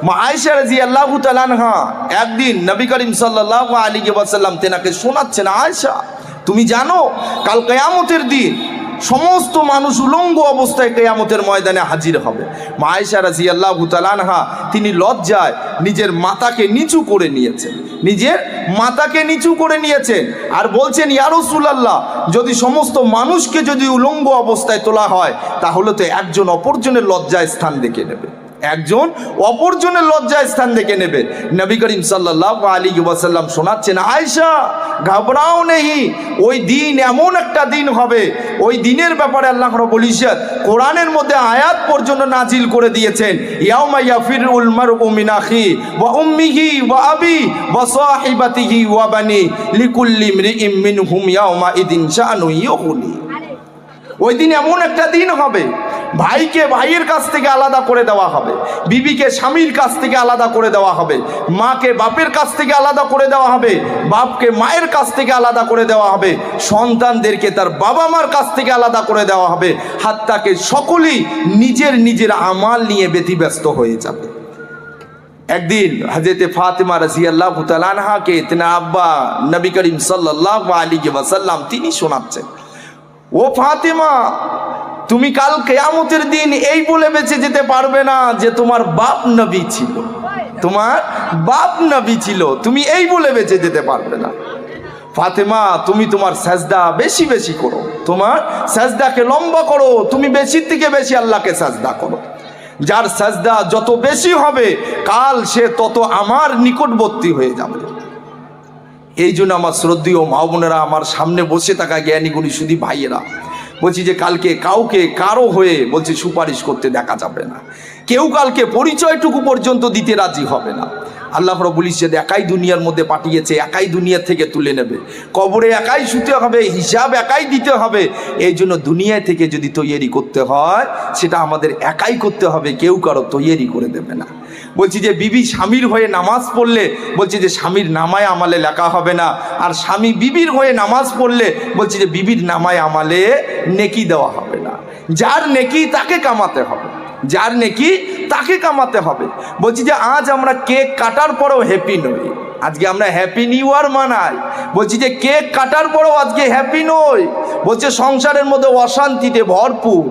মা আয়েশা রাদিয়াল্লাহু তাআলা আনহা একদিন নবী করিম সাল্লাল্লাহু আলাইহি ওয়াসাল্লাম তেনাকে শোনাচ্ছেন, আয়েশা তুমি জানো কাল কিয়ামতের দিন সমস্ত মানুষ উলঙ্গ অবস্থায় কিয়ামতের ময়দানে হাজির হবে। মা আয়েশা রাদিয়াল্লাহু তাআলা আনহা তিনি লজ্জায় নিজের মাথাকে নিচু করে নিয়েছেন, নিজের মাথাকে নিচু করে নিয়েছেন আর বলছেন, ইয়া রাসূলুল্লাহ, যদি সমস্ত মানুষকে যদি উলঙ্গ অবস্থায় তোলা হয় তাহলে তো একজন অপরজনের লজ্জায় স্থান দেখে নেবে, একজন অপরজনের লজ্জায় স্থান দেখে নেবে। নবী করিম সাল্লাল্লাহু আলাইহি ওয়াসাল্লাম শোনাচ্ছেন, আয়েশা ঘাবড়াও নেই, ওই দিন এমন একটা দিন হবে, ওই দিনের ব্যাপারে আল্লাহ রাব্বুল ইজ্জত কোরআনের মধ্যে আয়াত পর্যন্ত নাজিল করে দিয়েছেন, ইয়াউমা ইয়াফিরুল মারউ মিন আখি ওয়া উম্মিহি ওয়া আবি ওয়া সাহিবাতিহি ওয়া বানি লিকুল্লি ইমরিইম মিনহুম ইয়াউমা ইদিন শাআনু ইউগনি। ওই দিন এমন একটা দিন হবে, ভাইকে ভাইয়ের কাছ থেকে আলাদা করে দেওয়া হবে, বিবিকে স্বামীর কাছ থেকে আলাদা করে দেওয়া হবে, মাকে বাপের কাছ থেকে আলাদা করে দেওয়া হবে, বাপকে মায়ের কাছ থেকে আলাদা করে দেওয়া হবে, সন্তানদেরকে তার বাবা মার কাছ থেকে আলাদা করে দেওয়া হবে, হাত্তাকে সকলেই নিজের নিজের আমাল নিয়ে ব্যতিব্যস্ত হয়ে যাবে। একদিন হযরত ফাতেমা রাদিয়াল্লাহু তাআলা আনহাকে তেনা আব্বা নবী করিম সাল্লাল্লাহু আলাইহি ওয়াসাল্লাম তিনি শোনাচ্ছেন, ও ফাতেমা, তুমি কাল কিয়ামতের দিন এই বলে বেঁচে যেতে পারবে না যে তোমার বাপ নবী ছিল, তোমার বাপ নবী ছিল, তুমি এই বলে বেঁচে যেতে পারবে না। ফাতেমা, তুমি তোমার সাজদা বেশি বেশি করো, তোমার সাজদাকে লম্বা করো, তুমি বেশির থেকে বেশি আল্লাহকে সাজদা করো। যার সাজদা যত বেশি হবে কাল সে তত আমার নিকটবর্তী হয়ে যাবে। এই জন্য আমার শ্রদ্ধেয় মা বোনেরা, আমার সামনে বসে থাকা জ্ঞানী গুণী সুধী ভাইয়েরা, বলছি যে কালকে কাউকে কারো হয়ে বলছি সুপারিশ করতে দেখা যাবে না, কেউ কালকে পরিচয়টুকু পর্যন্ত দিতে রাজি হবে না। আল্লাহ রাব্বুল ইজ্জত একাই দুনিয়ার মধ্যে পাঠিয়েছে, একাই দুনিয়া থেকে তুলে নেবে, কবরে একাই শুতে হবে, হিসাব একাই দিতে হবে। এই জন্য দুনিয়া থেকে যদি তৈরি করতে হয় সেটা আমাদের একাই করতে হবে, কেউ কারো তৈরি করে দেবে না। বলছি যে বিবি স্বামীর হয়ে নামাজ পড়লে বলছি যে স্বামীর নামায় আমালে লেখা হবে না, আর স্বামী বিবির হয়ে নামাজ পড়লে বলছি যে বিবির নামায় আমালে নেকি দেওয়া হবে না। যার নেকি তাকে কামাতে হবে, যার নেকি তাকে কামাতে হবে। বলছি যে আজ আমরা কেক কাটার পরেও হ্যাপি নই, আজকে আমরা হ্যাপি নিউ ইয়ার মানাই, বলছি যে কেক কাটার পরেও আজকে হ্যাপি নই, বলছে সংসারের মধ্যে অশান্তিতে ভরপুর।